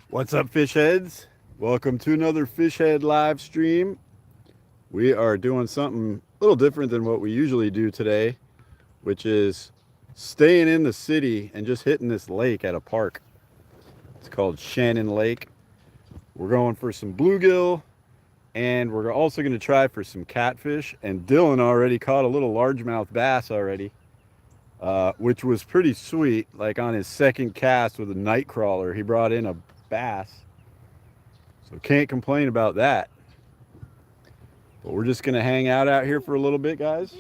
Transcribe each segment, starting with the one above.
What's up, fish heads? Welcome to another Fish Head live stream. We are doing something a little different than what we usually do today, which is staying in the city and just hitting this lake at a park. It's called Shannon Lake. We're going for some bluegill, and we're also going to try for some catfish. And Dylan already caught a little largemouth bass already, which was pretty sweet. Like on his second cast with a night crawler, he brought in a bass. So can't complain about that. But we're just gonna hang out here for a little bit, guys.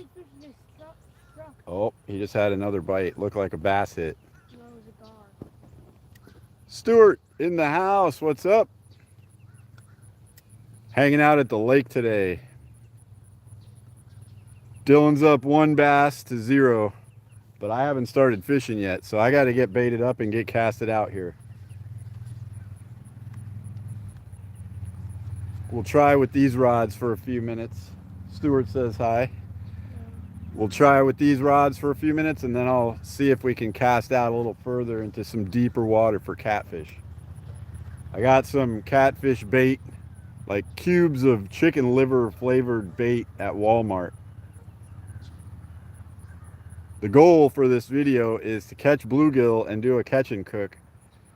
Oh, he just had another bite. Looked like a bass hit. Stuart in the house. What's up? Hanging out at the lake today. Dylan's up 1 bass to 0, but I haven't started fishing yet, so I got to get baited up and get casted out here. We'll try with these rods for a few minutes. Stuart says hi. We'll try with these rods for a few minutes, and then I'll see if we can cast out a little further into some deeper water for catfish. I got some catfish bait, like cubes of chicken liver flavored bait at Walmart. The goal for this video is to catch bluegill and do a catch and cook.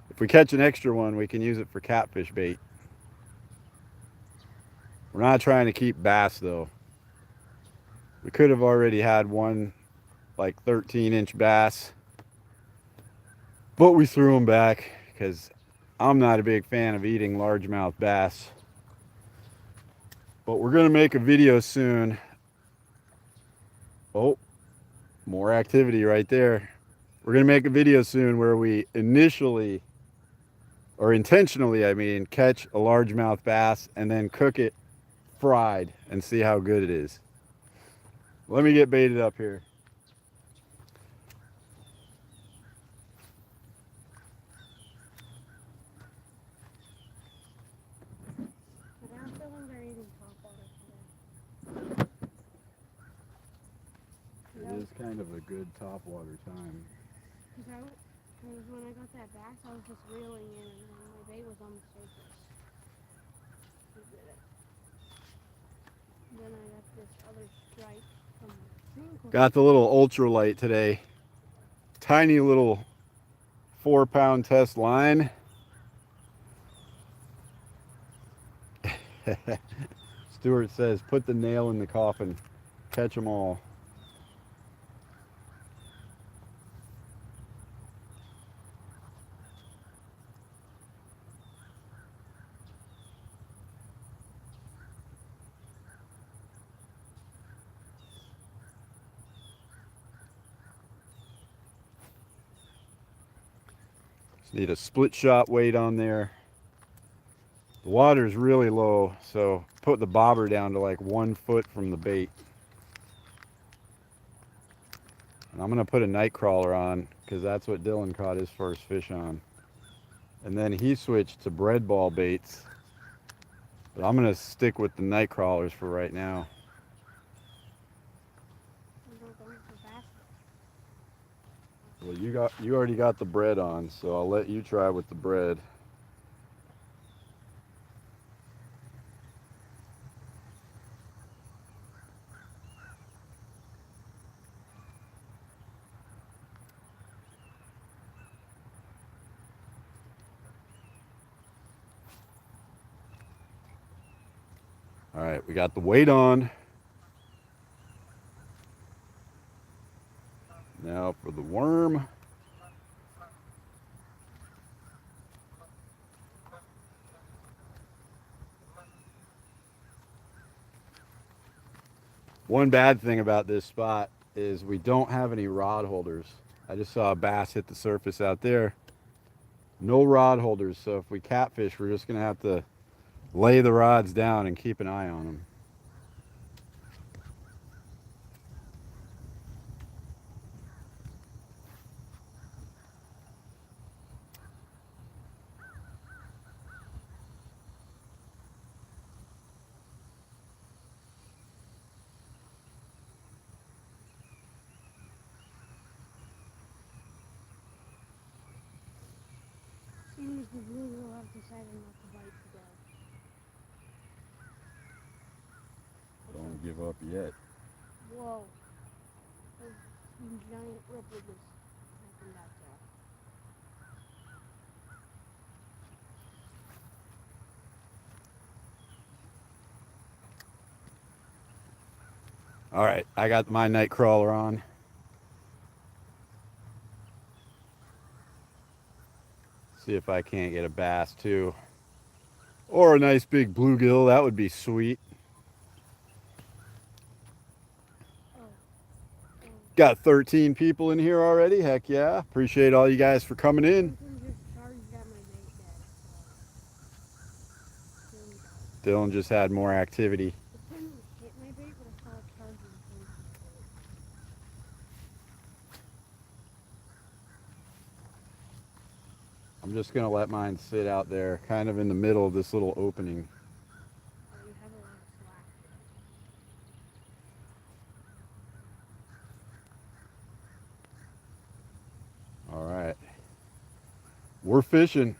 If we catch an extra one, we can use it for catfish bait. We're not trying to keep bass though. We could have already had one like 13-inch bass, but we threw them back because I'm not a big fan of eating largemouth bass. But we're gonna make a video soon. Oh, more activity right there. We're gonna make a video soon where we intentionally, I mean, catch a largemouth bass and then cook it fried and see how good it is. Let me get baited up here. It is kind of a good topwater time. Because when I got that bass, I was just reeling in, and my bait was on the surface. Then I got this other strike from Got the little ultralight today. Tiny little 4-pound test line. Stuart says, put the nail in the coffin. Catch them all. Just need a split shot weight on there. The water's really low, so put the bobber down to like 1 foot from the bait. And I'm gonna put a night crawler on because that's what Dylan caught his first fish on. And then he switched to bread ball baits. But I'm gonna stick with the night crawlers for right now. Well, you already got the bread on, so I'll let you try with the bread. All right, we got the weight on. Now for the worm. One bad thing about this spot is we don't have any rod holders. I just saw a bass hit the surface out there. No rod holders, so if we catfish, we're just gonna have to lay the rods down and keep an eye on them. The bluegill have decided not to bite today. Don't give up yet. Whoa. Those giant ripple just happened out there. All right, I got my night crawler on. See if I can't get a bass too. Or a nice big bluegill, that would be sweet. Oh. Got 13 people in here already. Heck yeah. Appreciate all you guys for coming in. Something just charged at my bait bag. So. Dylan just had more activity. It didn't hit my bait, but I saw it charging towards my bait. I'm just going to let mine sit out there, kind of in the middle of this little opening. Oh, you have a lot of slack. All right. We're fishing.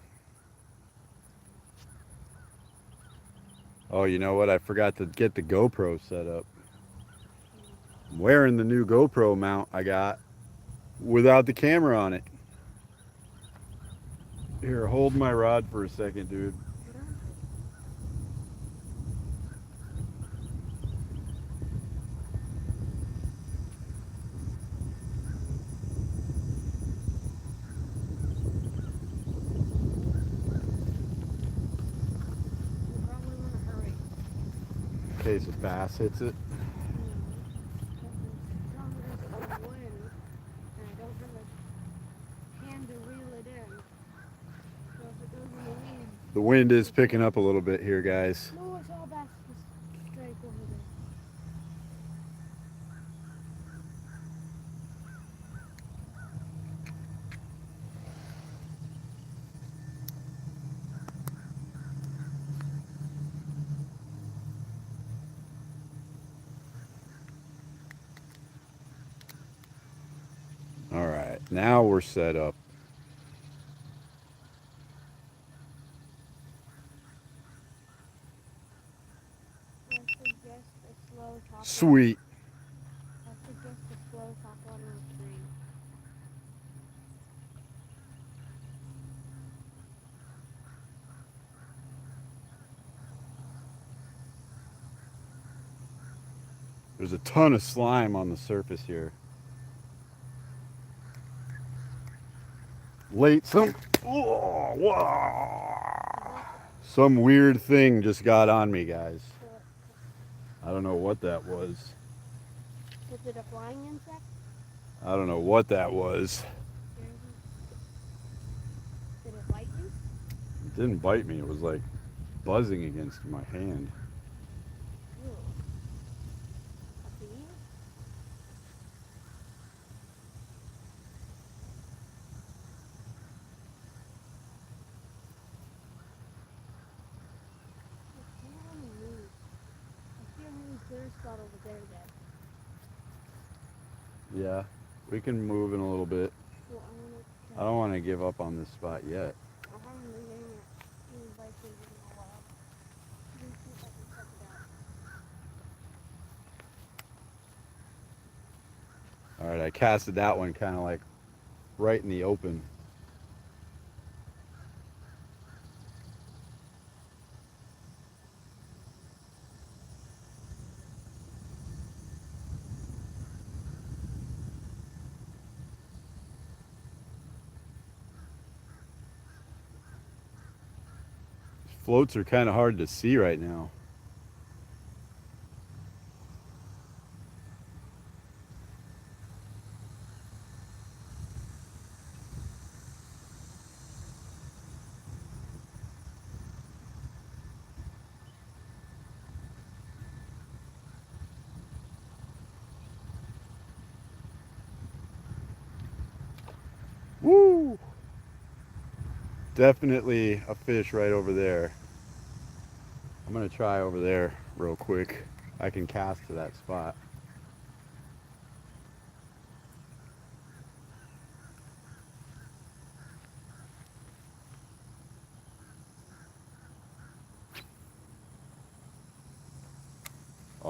Oh, you know what? I forgot to get the GoPro set up. I'm wearing the new GoPro mount I got without the camera on it. Here, hold my rod for a second, dude. You probably want to hurry. In case a bass hits it. And I don't have a hand to reel it in. So if it goes in the wind. The wind is picking up a little bit here, guys. No, I saw a bass just strike over there. All right, now we're set up. I suggest a slow top. Sweet. I suggest a slow top water stream. There's a ton of slime on the surface here. Late some some weird thing just got on me, guys. I don't know what that was. Was it a flying insect? I don't know what that was. Did it bite you? It didn't bite me. It was like buzzing against my hand. Ew. A bee? I can't really move. I see a really clear spot over there, Dad. Yeah, we can move in a little bit. Well, I don't want to give up on this spot yet. I haven't been getting it. Any bites in a while. Let me see if I can check it out. All right, I casted that one kind of like right in the open. Floats are kind of hard to see right now. Woo! Definitely a fish right over there. I'm gonna try over there real quick. I can cast to that spot.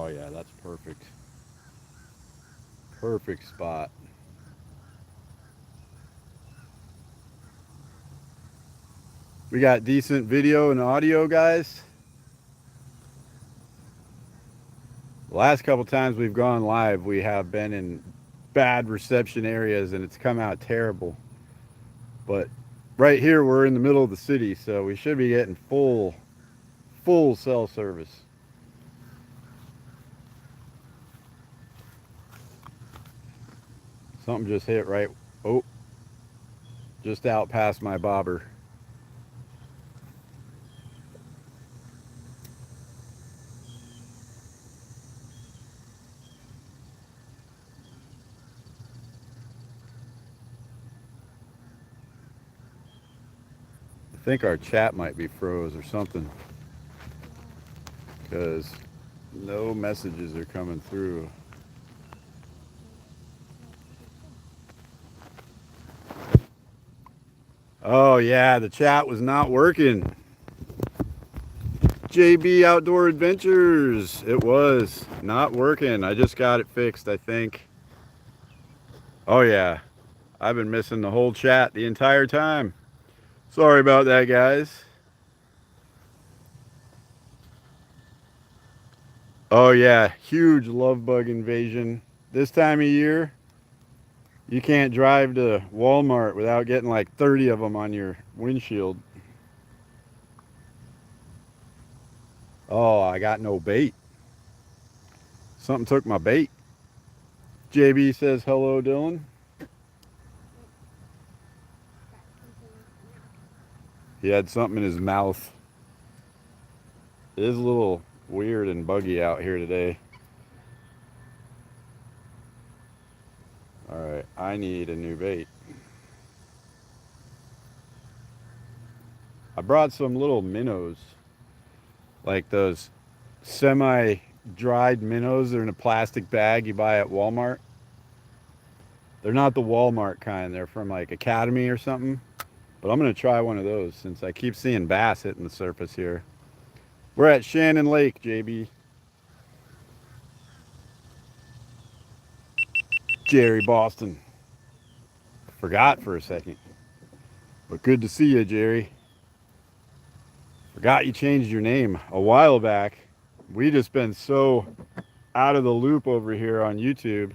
Oh yeah, that's perfect. Perfect spot. We got decent video and audio, guys. The last couple times we've gone live, we have been in bad reception areas and it's come out terrible. But right here, we're in the middle of the city, so we should be getting full cell service. Something just hit right, oh, just out past my bobber. I think our chat might be froze or something, because no messages are coming through. Oh yeah, the chat was not working. JB Outdoor Adventures, it was not working. I just got it fixed, I think. Oh yeah, I've been missing the whole chat the entire time. Sorry about that, guys. Oh yeah, huge love bug invasion. This time of year, you can't drive to Walmart without getting like 30 of them on your windshield. Oh, I got no bait. Something took my bait. JB says hello, Dylan. He had something in his mouth. It is a little weird and buggy out here today. All right, I need a new bait. I brought some little minnows, like those semi-dried minnows. They're in a plastic bag you buy at Walmart. They're not the Walmart kind. They're from like Academy or something. But I'm going to try one of those since I keep seeing bass hitting the surface here. We're at Shannon Lake, JB. Jerry Boston. Forgot for a second. But good to see you, Jerry. Forgot you changed your name a while back. We just been so out of the loop over here on YouTube.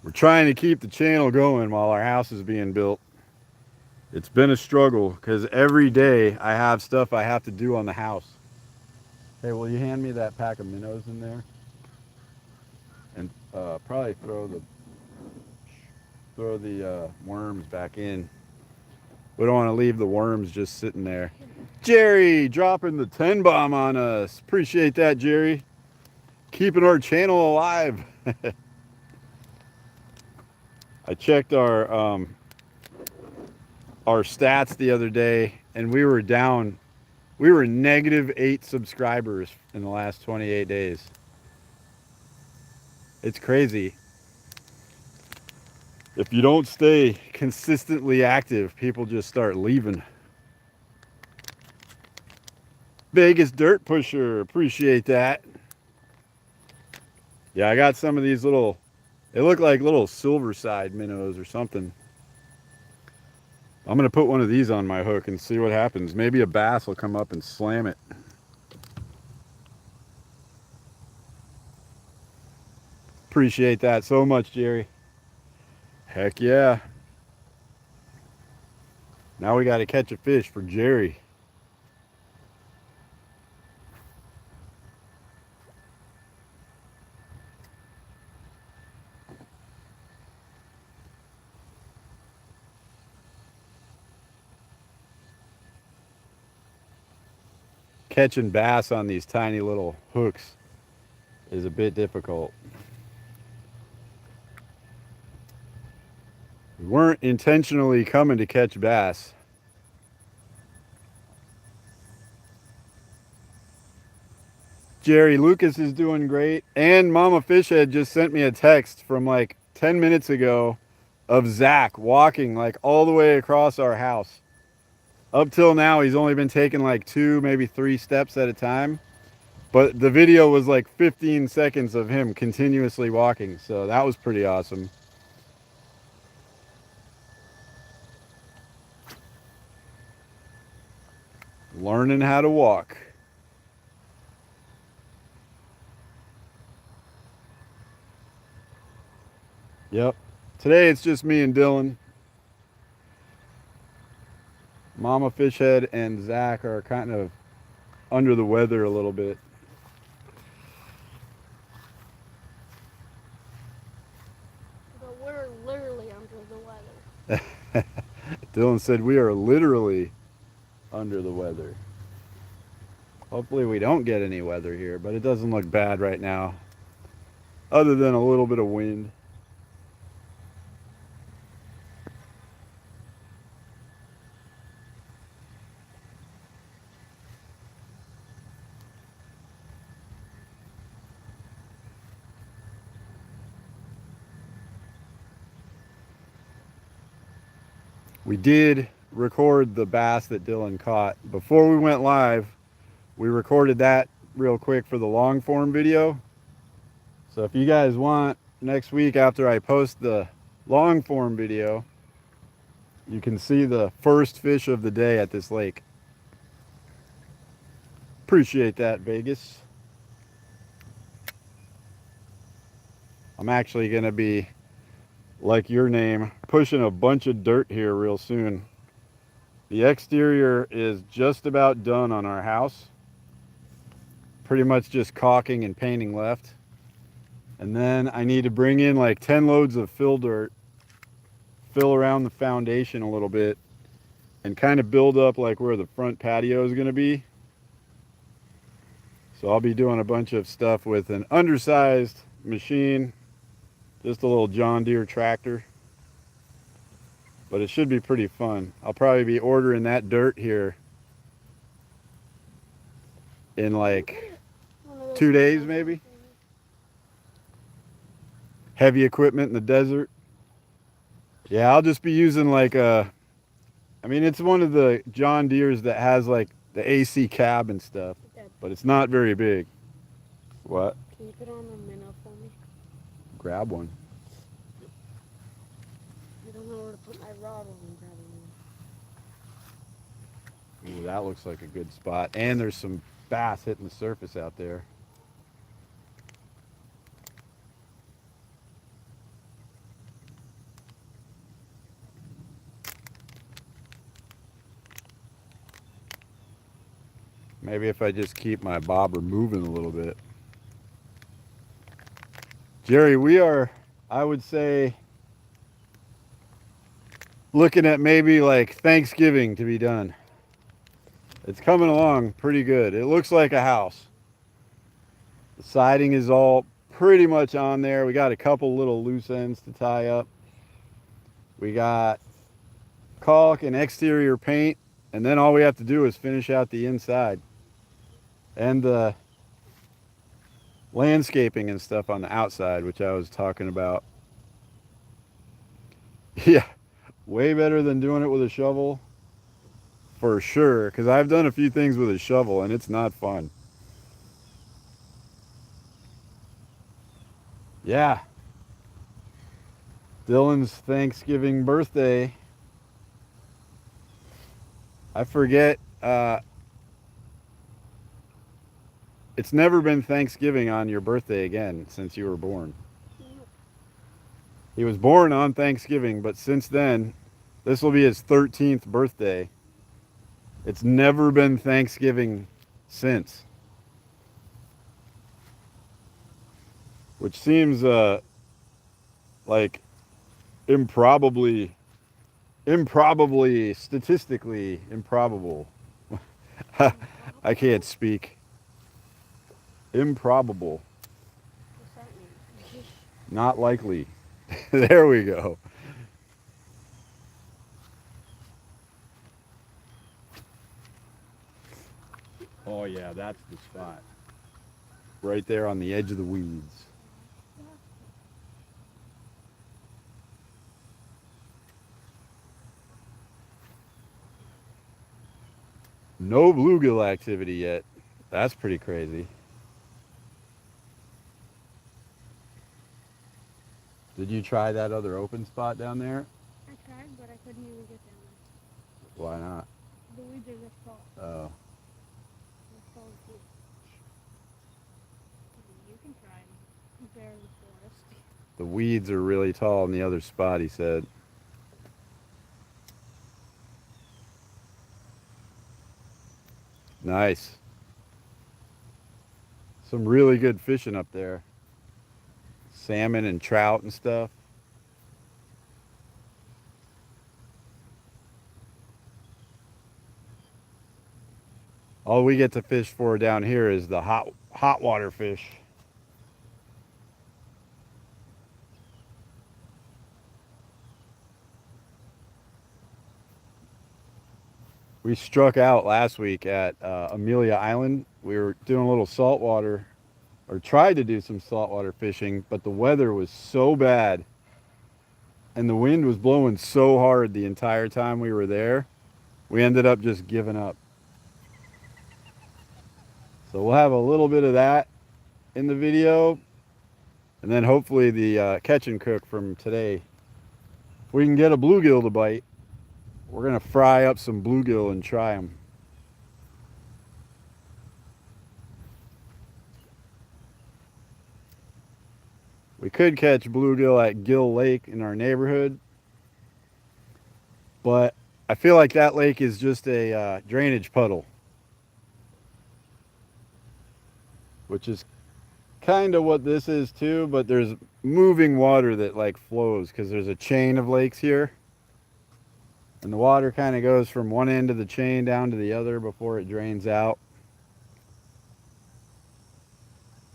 We're trying to keep the channel going while our house is being built. It's been a struggle because every day I have stuff I have to do on the house. Hey, will you hand me that pack of minnows in there? And probably throw the worms back in. We don't want to leave the worms just sitting there. Jerry dropping the 10 bomb on us. Appreciate that, Jerry. Keeping our channel alive. I checked our stats the other day, and we were down. We were -8 subscribers in the last 28 days. It's crazy. If you don't stay consistently active, people just start leaving. Vegas Dirt Pusher, appreciate that. Yeah, I got some of these little, they look like little silverside minnows or something. I'm going to put one of these on my hook and see what happens. Maybe a bass will come up and slam it. Appreciate that so much, Jerry. Heck yeah. Now we got to catch a fish for Jerry. Catching bass on these tiny little hooks is a bit difficult. We weren't intentionally coming to catch bass. Jerry Lucas is doing great. And Mama Fishhead just sent me a text from like 10 minutes ago of Zach walking like all the way across our house. Up till now, he's only been taking like 2, maybe 3 steps at a time. But the video was like 15 seconds of him continuously walking. So that was pretty awesome. Learning how to walk. Yep. Today it's just me and Dylan. Mama Fishhead and Zach are kind of under the weather a little bit. But we're literally under the weather. Dylan said we are literally under the weather. Hopefully we don't get any weather here, but it doesn't look bad right now. Other than a little bit of wind. We did record the bass that Dylan caught. Before we went live, we recorded that real quick for the long form video. So if you guys want, next week after I post the long form video, you can see the first fish of the day at this lake. Appreciate that, Vegas. I'm actually going to be, like your name, pushing a bunch of dirt here real soon. The exterior is just about done on our house. Pretty much just caulking and painting left. And then I need to bring in like 10 loads of fill dirt, fill around the foundation a little bit, and kind of build up like where the front patio is going to be. So I'll be doing a bunch of stuff with an undersized machine, just a little John Deere tractor. But it should be pretty fun. I'll probably be ordering that dirt here in like 2 days maybe. Heavy equipment in the desert. Yeah, I'll just be using like a, I mean, it's one of the John Deere's that has like the AC cab and stuff, but it's not very big. What? Can you put on a minnow for me? Grab one. I don't know where to put my rod when I'm grabbing one. Ooh, that looks like a good spot. And there's some bass hitting the surface out there. Maybe if I just keep my bobber moving a little bit. Jerry, we are, I would say, looking at maybe like Thanksgiving to be done. It's coming along pretty good. It looks like a house. The siding is all pretty much on there. We got a couple little loose ends to tie up. We got caulk and exterior paint, and then all we have to do is finish out the inside and the landscaping and stuff on the outside, which I was talking about. Yeah, way better than doing it with a shovel, for sure, because I've done a few things with a shovel and it's not fun. Yeah, Dylan's Thanksgiving birthday. I forget, it's never been Thanksgiving on your birthday again since you were born. He was born on Thanksgiving, but since then, this will be his 13th birthday. It's never been Thanksgiving since. Which seems like improbably, statistically improbable. I can't speak. Improbable. What's that mean? Not likely. There we go. Oh yeah, that's the spot. Right there on the edge of the weeds. No bluegill activity yet. That's pretty crazy. Did you try that other open spot down there? I tried, but I couldn't even get down there. Why not? The weeds are this tall. Oh. This tall is huge. You can try and bear the forest. The weeds are really tall in the other spot, he said. Nice. Some really good fishing up there. Salmon and trout and stuff. All we get to fish for down here is the hot water fish. We struck out last week at Amelia Island. We were doing a little saltwater, or tried to do some saltwater fishing, but the weather was so bad and the wind was blowing so hard the entire time we were there, we ended up just giving up. So we'll have a little bit of that in the video, and then hopefully the catch and cook from today. If we can get a bluegill to bite, we're gonna fry up some bluegill and try them. We could catch bluegill at Gill Lake in our neighborhood, but I feel like that lake is just a drainage puddle, which is kind of what this is too, but there's moving water that like flows because there's a chain of lakes here. And the water kind of goes from one end of the chain down to the other before it drains out.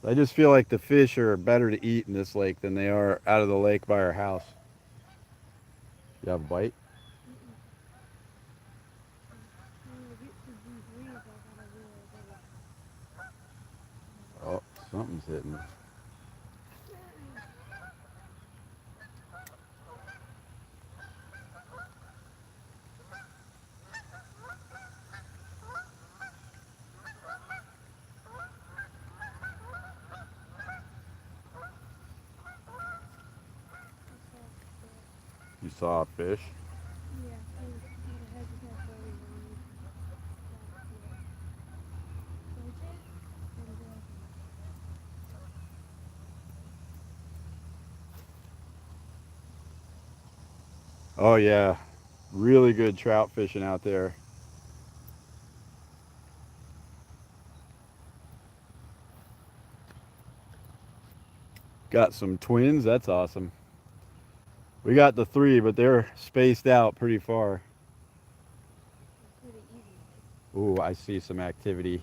I just feel like the fish are better to eat in this lake than they are out of the lake by our house. You have a bite? Oh, something's hitting. You saw a fish? Yeah, it has its head very long. Oh yeah, really good trout fishing out there. Got some twins, that's awesome. We got the three, but they're spaced out pretty far. Ooh, I see some activity.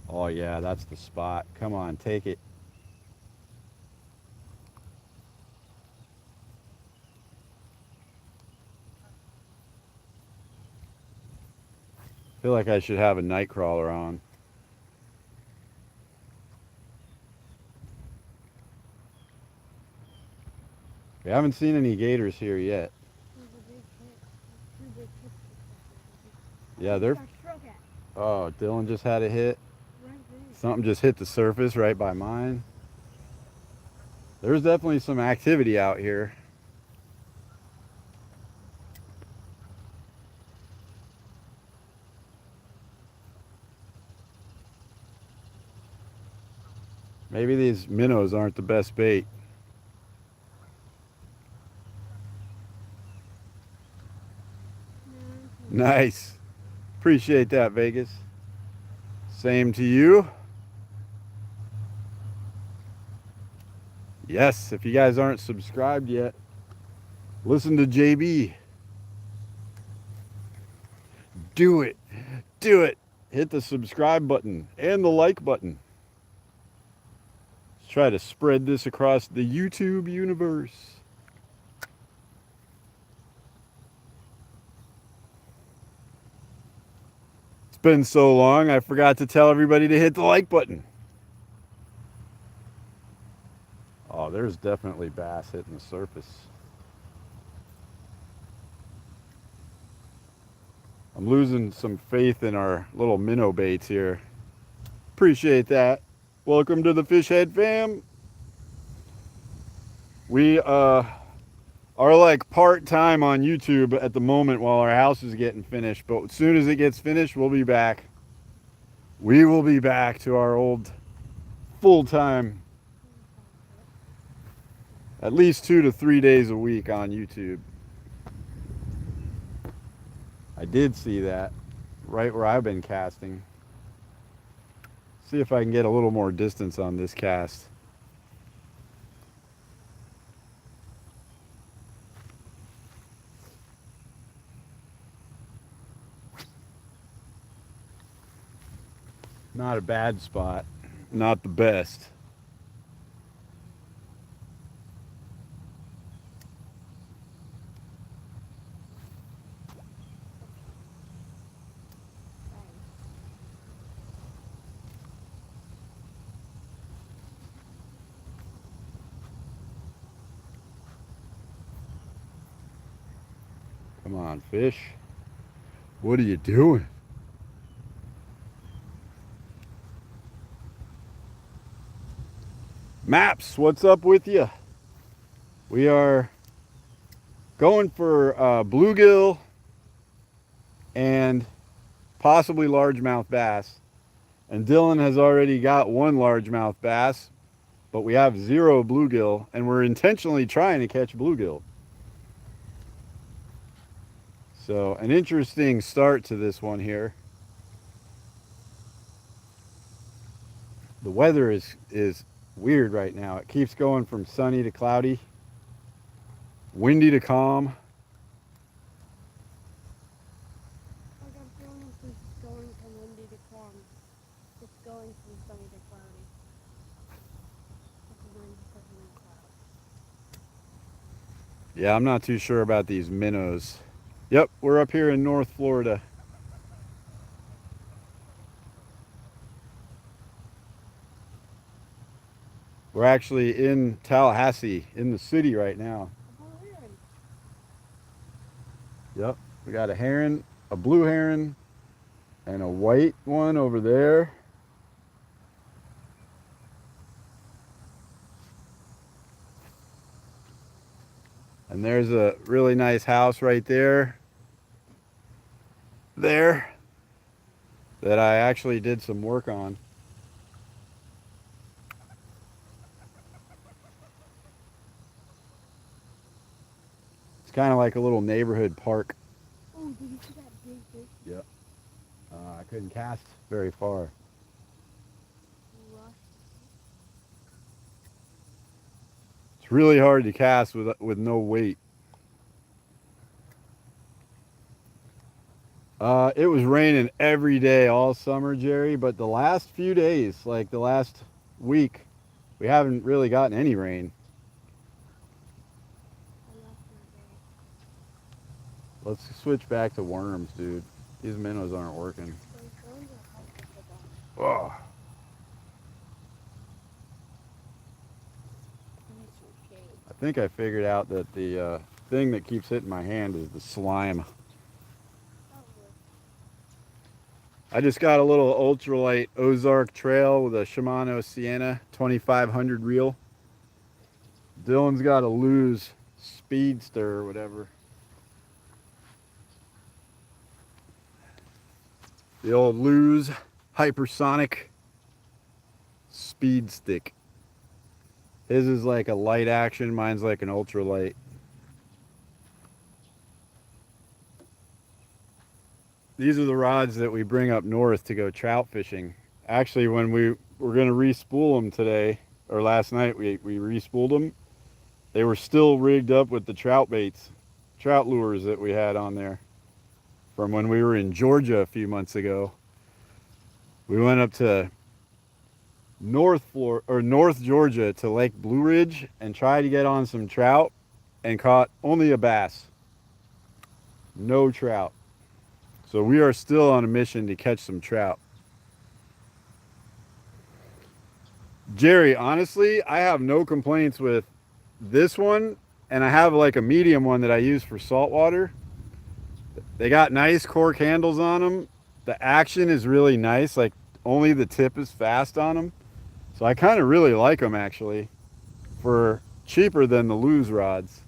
Oh yeah, that's the spot. Come on, take it. Feel like I should have a night crawler on. We haven't seen any gators here yet. Yeah, they're... Oh, Dylan just had a hit. Something just hit the surface right by mine. There's definitely some activity out here. Maybe these minnows aren't the best bait. Nice. Appreciate that, Vegas. Same to you. Yes, if you guys aren't subscribed yet, listen to JB. Do it. Do it. Hit the subscribe button and the like button. Let's try to spread this across the YouTube universe. It's been so long, I forgot to tell everybody to hit the like button. Oh, there's definitely bass hitting the surface. I'm losing some faith in our little minnow baits here. Appreciate that. Welcome to the Fish Head fam. We are like part-time on YouTube at the moment while our house is getting finished, but as soon as it gets finished, we'll be back. We will be back to our old full-time, at least 2 to 3 days a week on YouTube. I did see that right where I've been casting. See if I can get a little more distance on this cast. Not a bad spot, not the best. Come on, fish. What are you doing? Maps, what's up with you? We are going for bluegill and possibly largemouth bass. And Dylan has already got one largemouth bass, but we have 0 bluegill, and we're intentionally trying to catch bluegill. So an interesting start to this one here. The weather is weird right now. It keeps going from sunny to cloudy, windy to calm. I got a feeling it's going from windy to calm. It's going from sunny to cloudy. It's wind and cloud. Yeah, I'm not too sure about these minnows. Yep, we're up here in North Florida. We're actually in Tallahassee, in the city right now. Yep, we got a heron, a blue heron, and a white one over there. And there's a really nice house right there. That I actually did some work on. It's kind of like a little neighborhood park. Oh, did you see that big fish? Yep. I couldn't cast very far. It's really hard to cast with no weight. It was raining every day all summer, Jerry, but the last few days, like the last week, we haven't really gotten any rain. Let's switch back to worms, dude. These minnows aren't working. Oh. I think I figured out that the thing that keeps hitting my hand is the slime. I just got a little ultralight Ozark Trail with a Shimano Sienna 2500 reel. Dylan's got a Lew's Speedster or whatever. The old Lew's Hypersonic Speed Stick. His is like a light action, mine's like an ultralight. These are the rods that we bring up north to go trout fishing. Actually, when we were going to re-spool them today, or last night, we re-spooled them. They were still rigged up with the trout baits, trout lures that we had on there from when we were in Georgia a few months ago. We went up to North Georgia to Lake Blue Ridge and tried to get on some trout and caught only a bass. No trout. So we are still on a mission to catch some trout. Jerry, honestly, I have no complaints with this one, and I have like a medium one that I use for saltwater. They got nice cork handles on them. The action is really nice. Like only the tip is fast on them. So I kind of really like them actually, for cheaper than the Lew's rods.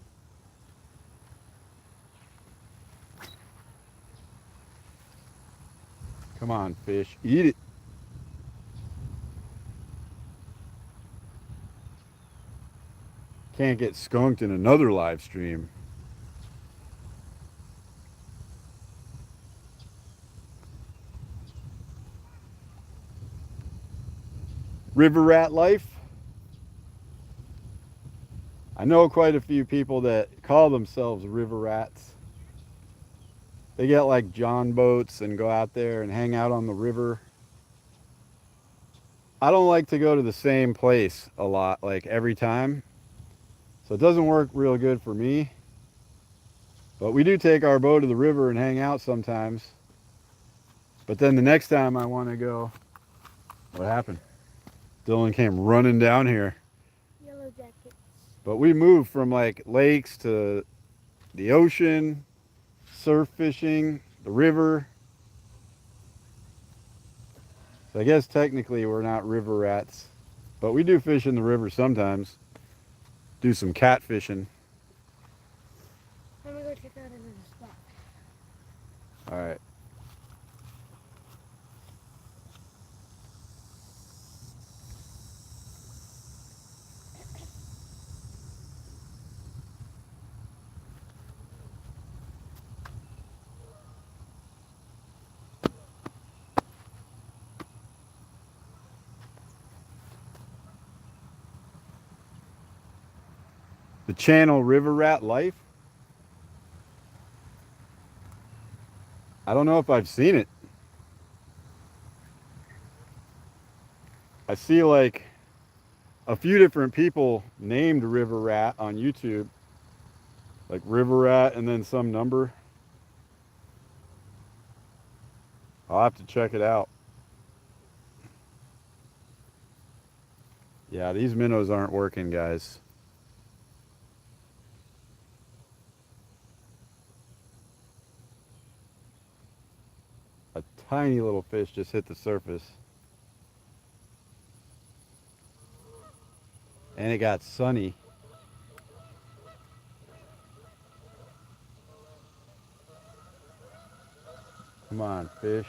Come on, fish, eat it. Can't get skunked in another live stream. River rat life. I know quite a few people that call themselves river rats. They get like John boats and go out there and hang out on the river. I don't like to go to the same place a lot, like every time. So it doesn't work real good for me. But we do take our boat to the river and hang out sometimes. But then the next time I want to go, what happened? Dylan came running down here. Yellow jackets. But we moved from like lakes to the ocean, surf fishing, the river. So I guess technically we're not river rats, but we do fish in the river sometimes. Do some catfishing. Let me go check out another spot. All right. The channel River Rat Life. I don't know if I've seen it. I see like a few different people named River Rat on YouTube. Like River Rat and then some number. I'll have to check it out. Yeah, these minnows aren't working, guys. A tiny little fish just hit the surface. And it got sunny. Come on, fish.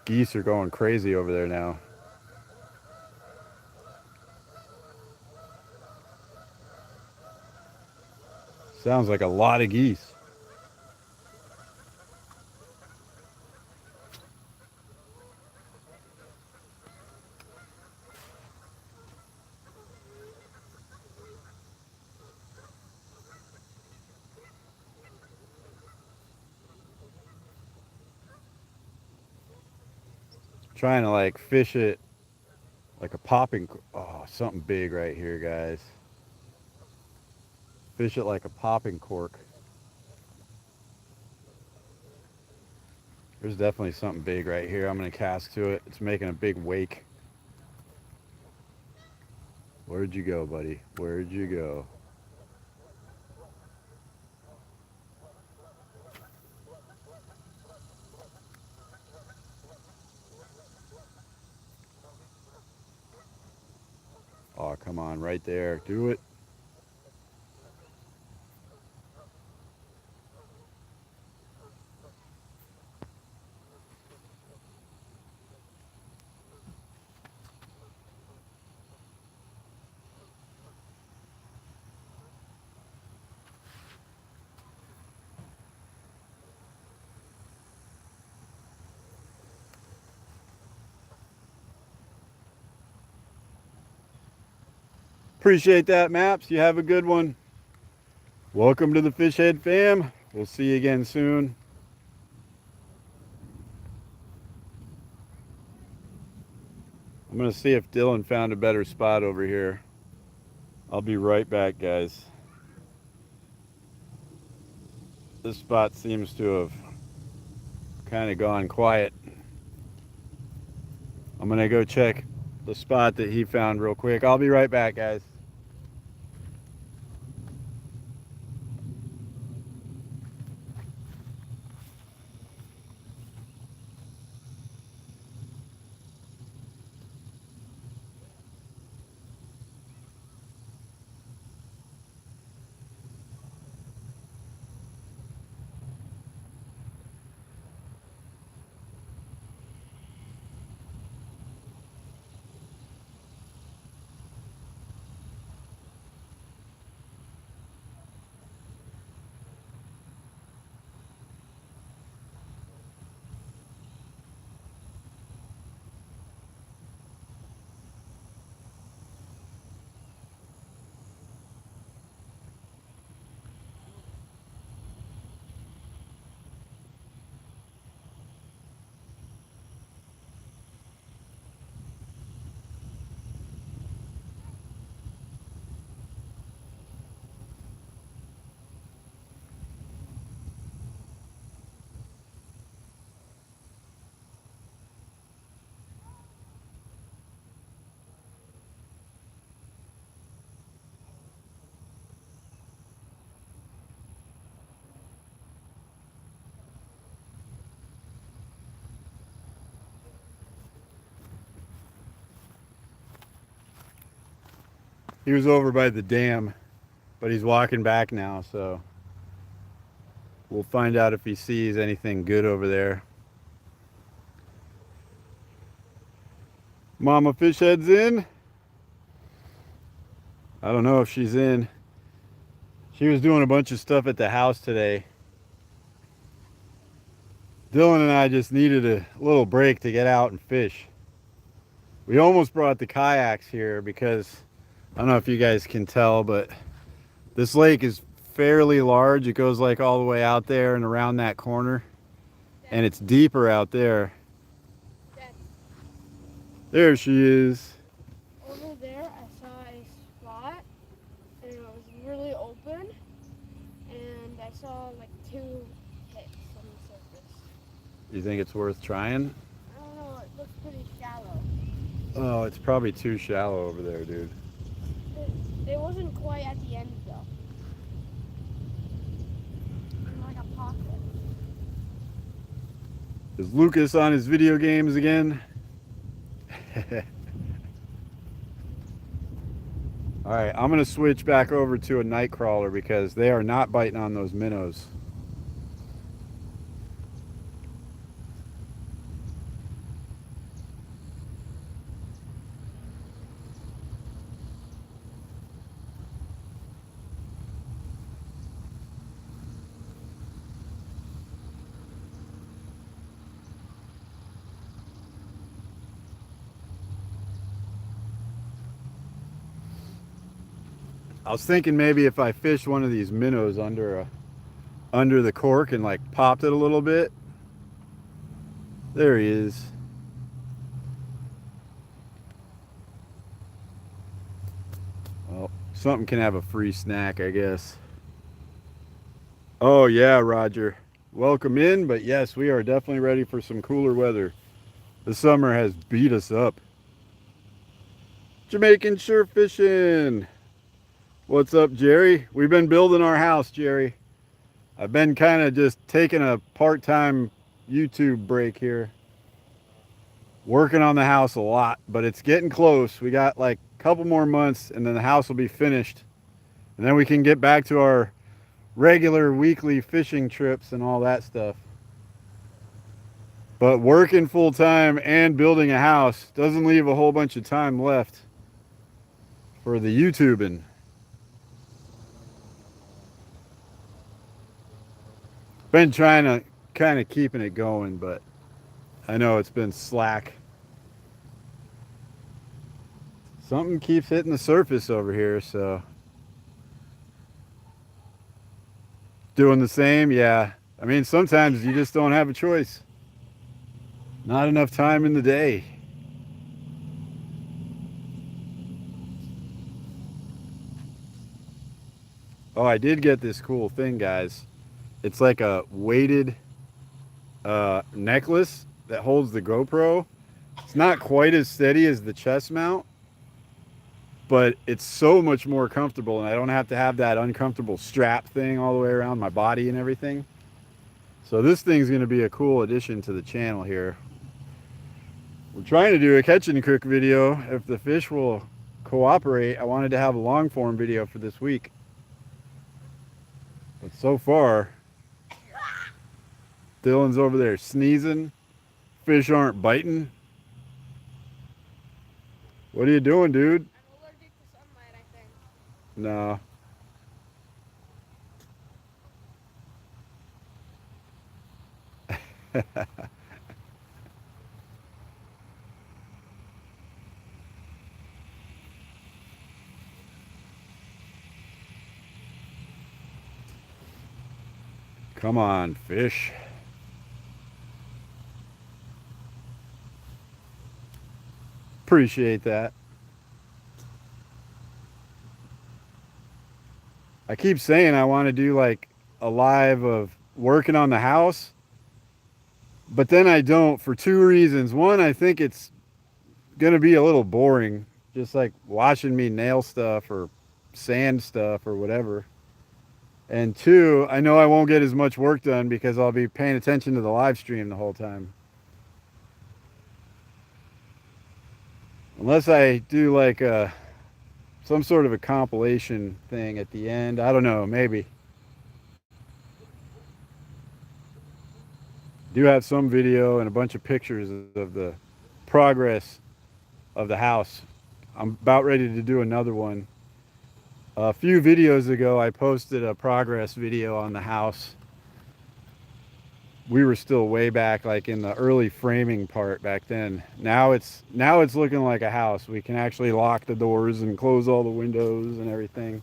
Geese are going crazy over there now. Sounds like a lot of geese. Trying to like fish it like a popping, oh, something big right here, guys. Fish it like a popping cork. There's definitely something big right here. I'm gonna cast to it. It's making a big wake. Where'd you go, buddy? Where'd you go? Oh, come on, right there. Do it. Appreciate that, Maps. You have a good one. Welcome to the Fish Head fam. We'll see you again soon. I'm going to see if Dylan found a better spot over here. I'll be right back, guys. This spot seems to have kind of gone quiet. I'm going to go check the spot that he found real quick. I'll be right back, guys. He was over by the dam, but he's walking back now, so we'll find out if he sees anything good over there. Mama fish head's in. I don't know if she's in. She was doing a bunch of stuff at the house today. Dylan and I just needed a little break to get out and fish. We almost brought the kayaks here because I don't know if you guys can tell, but this lake is fairly large. It goes like all the way out there and around that corner, and it's deeper out there. There she is. Over there, I saw a spot, and it was really open, and I saw like 2 hits on the surface. You think it's worth trying? I don't know, it looks pretty shallow. Oh, it's probably too shallow over there, dude. It wasn't quite at the end, though. Like a pocket. Is Lucas on his video games again? All right, I'm gonna switch back over to a night crawler because they are not biting on those minnows. I was thinking maybe if I fished one of these minnows under the cork and like popped it a little bit. There he is. Well, something can have a free snack, I guess. Oh yeah, Roger. Welcome in, but yes, we are definitely ready for some cooler weather. The summer has beat us up. Jamaican Surf Fishing. What's up, Jerry? We've been building our house, Jerry. I've been kind of just taking a part-time YouTube break here. Working on the house a lot, but it's getting close. We got like a couple more months and then the house will be finished. And then we can get back to our regular weekly fishing trips and all that stuff. But working full-time and building a house doesn't leave a whole bunch of time left for the YouTubing. Been trying to kind of keeping it going, but I know it's been slack. Something keeps hitting the surface over here, so doing the same. Yeah, I mean, sometimes you just don't have a choice. Not enough time in the day. Oh, I did get this cool thing, guys. It's like a weighted necklace that holds the GoPro. It's not quite as steady as the chest mount, but it's so much more comfortable, and I don't have to have that uncomfortable strap thing all the way around my body and everything. So this thing's going to be a cool addition to the channel here. We're trying to do a catch and cook video. If the fish will cooperate, I wanted to have a long form video for this week. But so far, Dylan's over there sneezing. Fish aren't biting. What are you doing, dude? I'm allergic to sunlight, I think. No. Come on, fish. Appreciate that. I keep saying I want to do like a live of working on the house, but then I don't for 2 reasons. One, I think it's gonna be a little boring, just like watching me nail stuff or sand stuff or whatever. And 2, I know I won't get as much work done because I'll be paying attention to the live stream the whole time. Unless I do like a some sort of a compilation thing at the end. I don't know, maybe. Do have some video and a bunch of pictures of the progress of the house. I'm about ready to do another one. A few videos ago, I posted a progress video on the house. We were still way back, like in the early framing part back then. Now it's looking like a house. We can actually lock the doors and close all the windows and everything.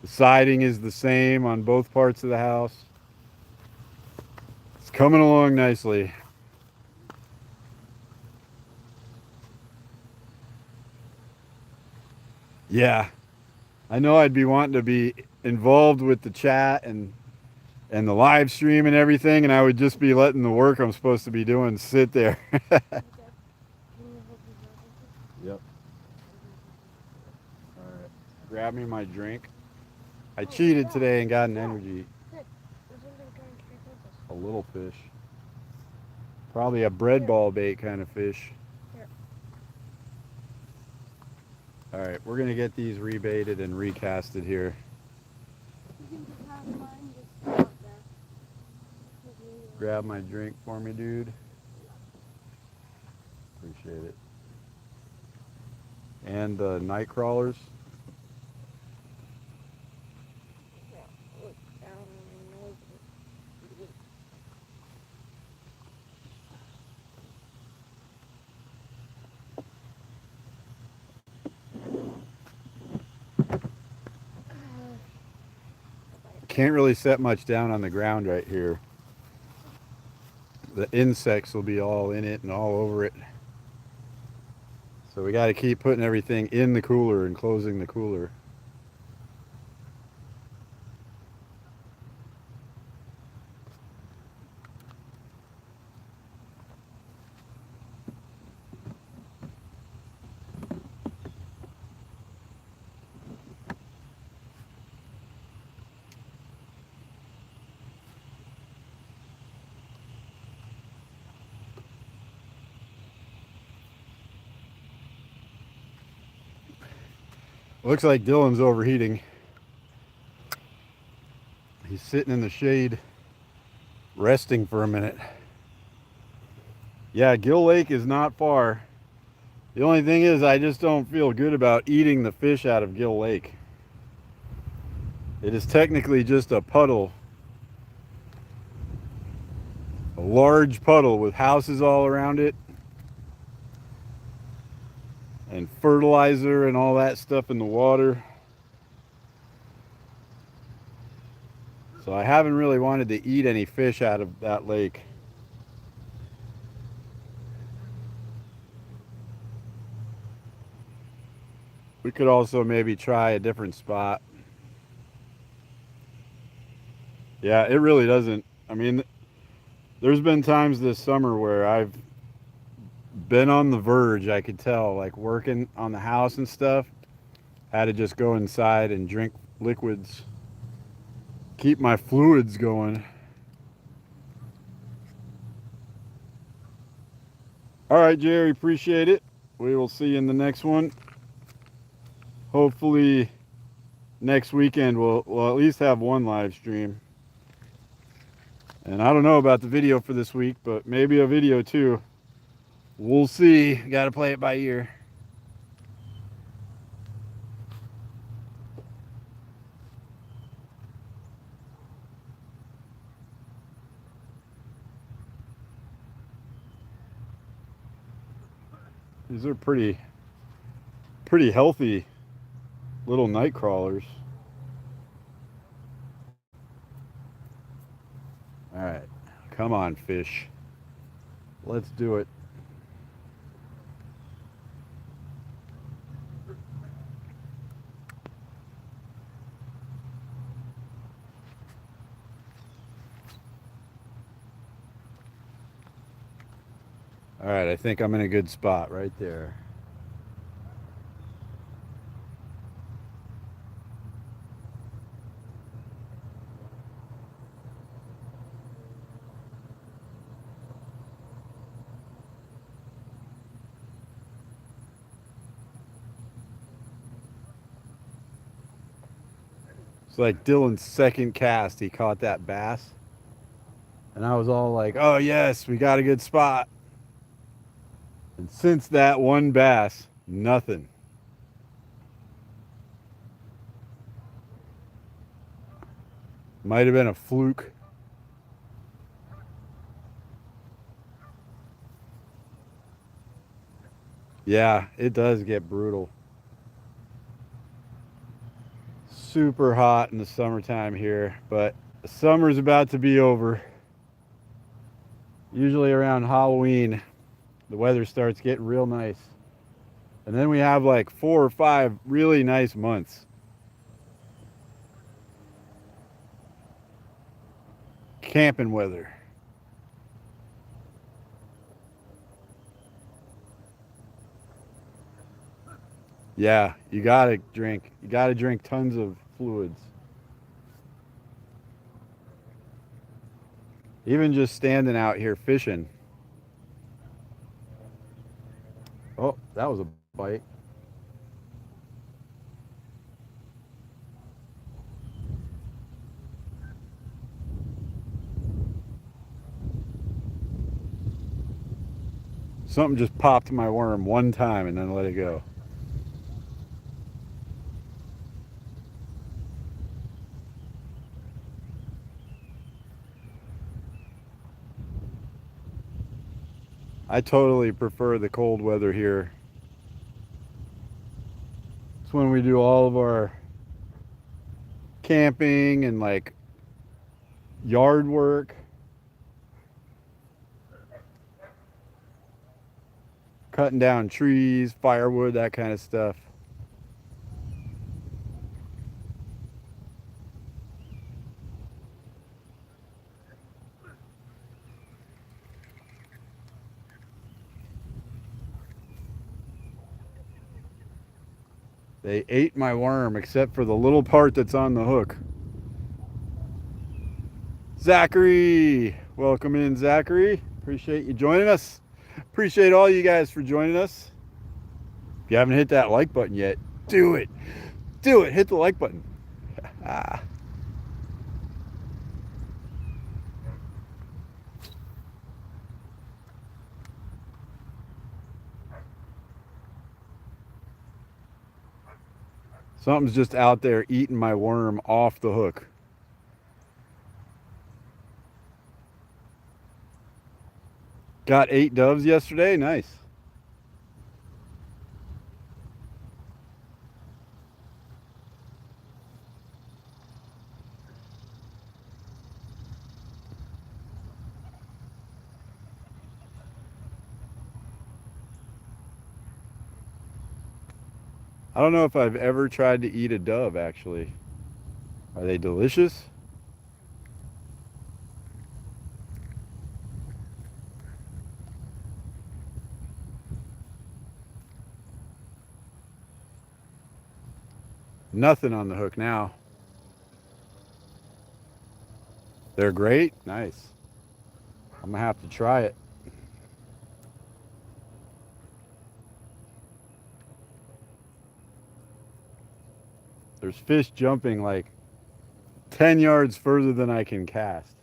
The siding is the same on both parts of the house. It's coming along nicely. Yeah, I know I'd be wanting to be involved with the chat and the live stream and everything, and I would just be letting the work I'm supposed to be doing sit there. Yep. All right. Grab me my drink. I cheated today and got an energy. A little fish. Probably a bread ball bait kind of fish. All right, we're gonna get these rebaited and recasted here. Grab my drink for me, dude. Appreciate it. And the night crawlers. Can't really set much down on the ground right here. The insects will be all in it and all over it. So we got to keep putting everything in the cooler and closing the cooler. Looks like Dylan's overheating. He's sitting in the shade, resting for a minute. Yeah, Gill Lake is not far. The only thing is I just don't feel good about eating the fish out of Gill Lake. It is technically just a puddle. A large puddle with houses all around it. And fertilizer and all that stuff in the water. So I haven't really wanted to eat any fish out of that lake. We could also maybe try a different spot. Yeah, it really doesn't. I mean, there's been times this summer where I've been on the verge, I could tell, like working on the house and stuff. Had to just go inside and drink liquids. Keep my fluids going. All right, Jerry, appreciate it. We will see you in the next one. Hopefully next weekend we'll at least have one live stream. And I don't know about the video for this week, but maybe a video too. We'll see. Got to play it by ear. These are pretty healthy little night crawlers. All right, come on, fish. Let's do it. All right, I think I'm in a good spot right there. It's like Dylan's second cast. He caught that bass. And I was all like, oh, yes, we got a good spot. And since that one bass, nothing. Might have been a fluke. Yeah, it does get brutal. Super hot in the summertime here, but the summer's about to be over. Usually around Halloween, the weather starts getting real nice. And then we have like 4 or 5 really nice months. Camping weather. Yeah, you gotta drink. You gotta drink tons of fluids. Even just standing out here fishing. Oh, that was a bite. Something just popped my worm one time and then let it go. I totally prefer the cold weather here. It's when we do all of our camping and like yard work. Cutting down trees, firewood, that kind of stuff. They ate my worm except for the little part that's on the hook. Zachary, welcome in, Zachary. Appreciate you joining us. Appreciate all you guys for joining us. If you haven't hit that like button yet, do it. Do it. Hit the like button. Something's just out there eating my worm off the hook. Got 8 doves yesterday. Nice. I don't know if I've ever tried to eat a dove, actually. Are they delicious? Nothing on the hook now. They're great? Nice. I'm gonna have to try it. There's fish jumping like 10 yards further than I can cast.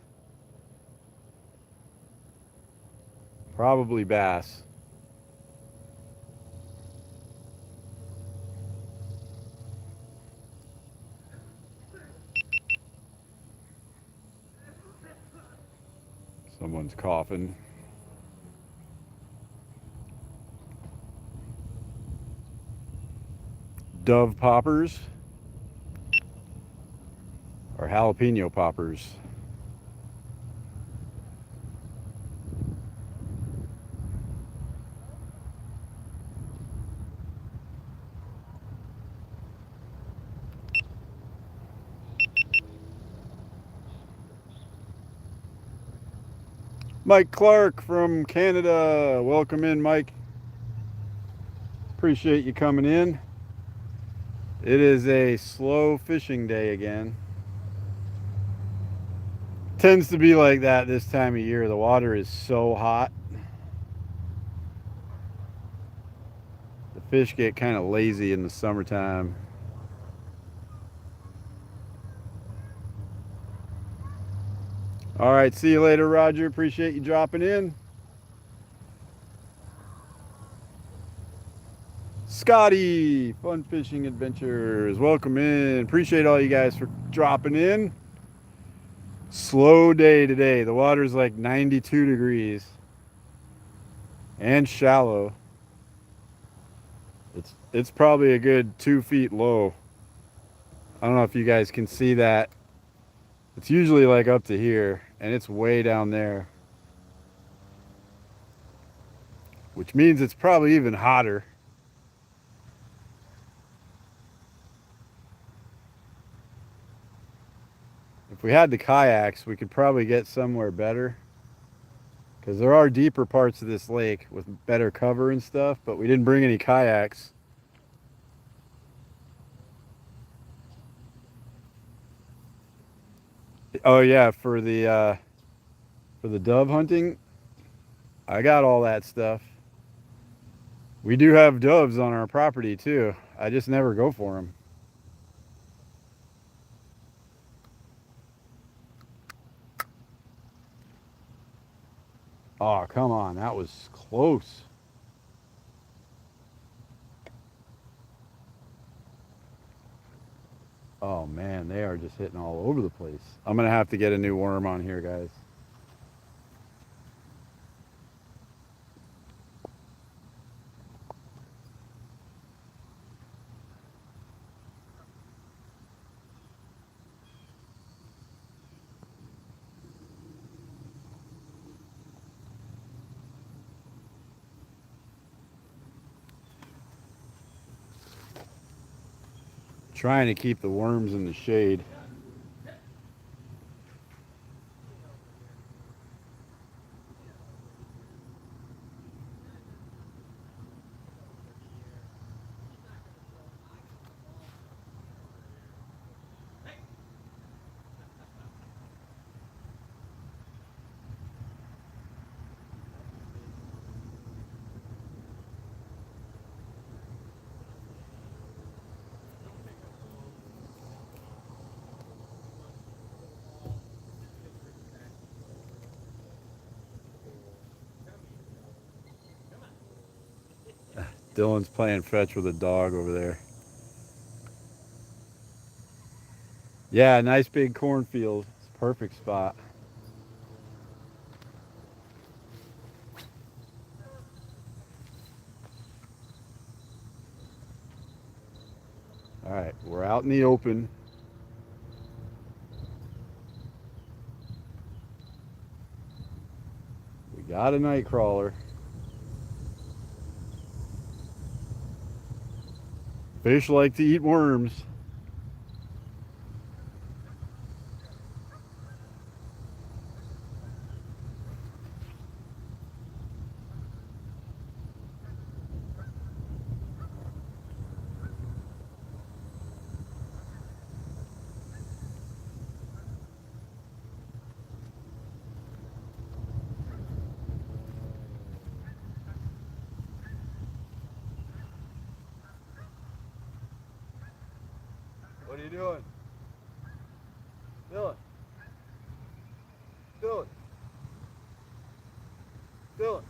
Probably bass. Someone's coughing. Dove poppers or jalapeno poppers. Mike Clark from Canada. Welcome in, Mike. Appreciate you coming in. It is a slow fishing day again. Tends to be like that this time of year. The water is so hot. The fish get kind of lazy in the summertime. All right, see you later, Roger. Appreciate you dropping in. Scotty, Fun Fishing Adventures, welcome in. Appreciate all you guys for dropping in. Slow day today. The water's like 92 degrees and shallow. It's probably a good 2 feet low. I don't know if you guys can see that. It's usually like up to here, and it's way down there, which means it's probably even hotter. If we had the kayaks, we could probably get somewhere better, because there are deeper parts of this lake with better cover and stuff, but we didn't bring any kayaks. Oh yeah, for the dove hunting, I got all that stuff. We do have doves on our property too. I just never go for them. Oh, come on. That was close. Oh man, they are just hitting all over the place. I'm gonna have to get a new worm on here, guys. Trying to keep the worms in the shade. Dylan's playing fetch with a dog over there. Yeah, nice big cornfield. It's a perfect spot. All right, we're out in the open. We got a night crawler. Fish like to eat worms. What are you doing? Dylan. Dylan. Dylan.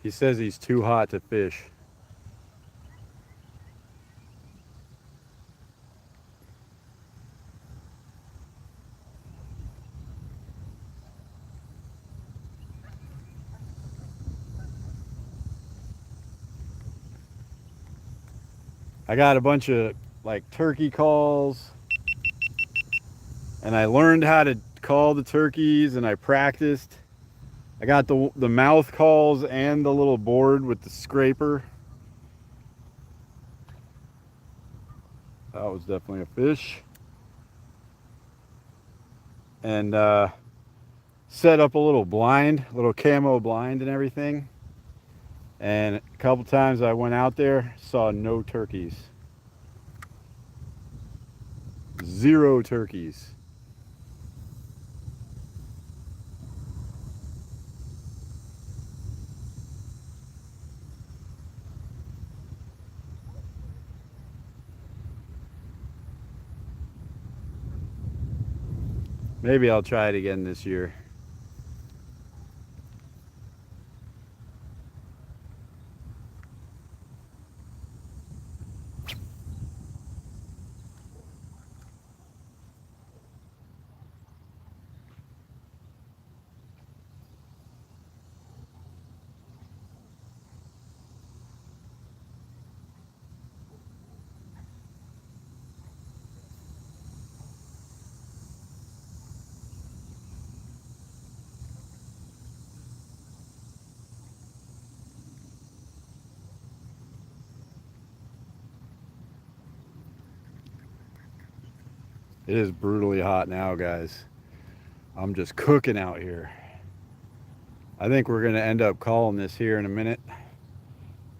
He says he's too hot to fish. I got a bunch of like turkey calls, and I learned how to call the turkeys, and I practiced. I got the mouth calls and the little board with the scraper. That was definitely a fish. And set up a little blind, a little camo blind and everything. And a couple times I went out there, saw no turkeys. 0 turkeys. Maybe I'll try it again this year. It is brutally hot now, guys. I'm just cooking out here. I think we're gonna end up calling this here in a minute.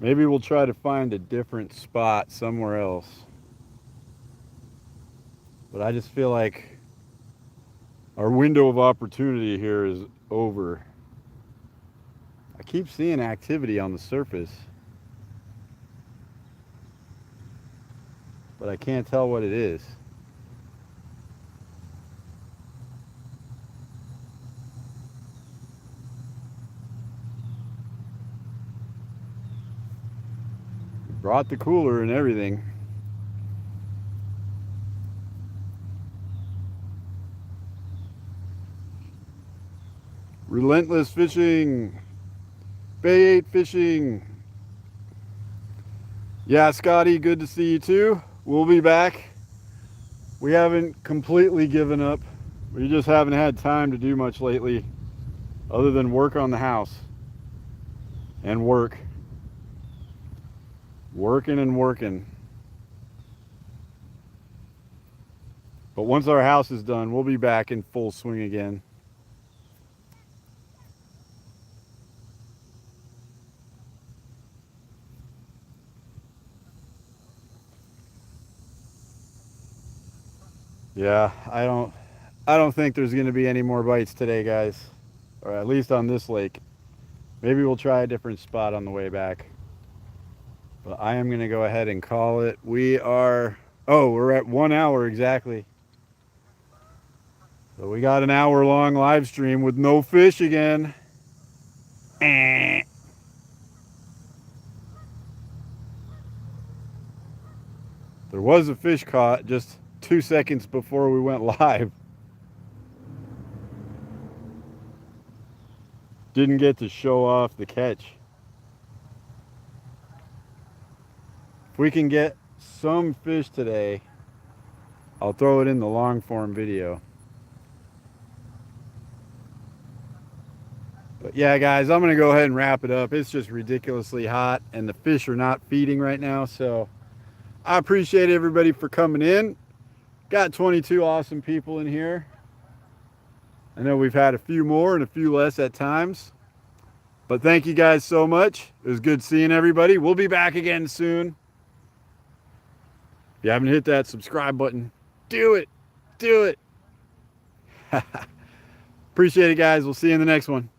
Maybe we'll try to find a different spot somewhere else. But I just feel like our window of opportunity here is over. I keep seeing activity on the surface, but I can't tell what it is. Brought the cooler and everything. Relentless fishing. Bay 8 fishing. Yeah, Scotty, good to see you too. We'll be back. We haven't completely given up. We just haven't had time to do much lately other than work on the house and work. Working and working. But once our house is done, we'll be back in full swing again. Yeah, I don't think there's going to be any more bites today, guys. Or at least on this lake. Maybe we'll try a different spot on the way back. But I am going to go ahead and call it. We're at 1 hour exactly. So we got an hour-long live stream with no fish again. There was a fish caught just 2 seconds before we went live. Didn't get to show off the catch. If we can get some fish today, I'll throw it in the long form video. But yeah, guys, I'm going to go ahead and wrap it up. It's just ridiculously hot and the fish are not feeding right now. So I appreciate everybody for coming in. Got 22 awesome people in here. I know we've had a few more and a few less at times. But thank you guys so much. It was good seeing everybody. We'll be back again soon. If you haven't hit that subscribe button, do it. Do it. Appreciate it, guys. We'll see you in the next one.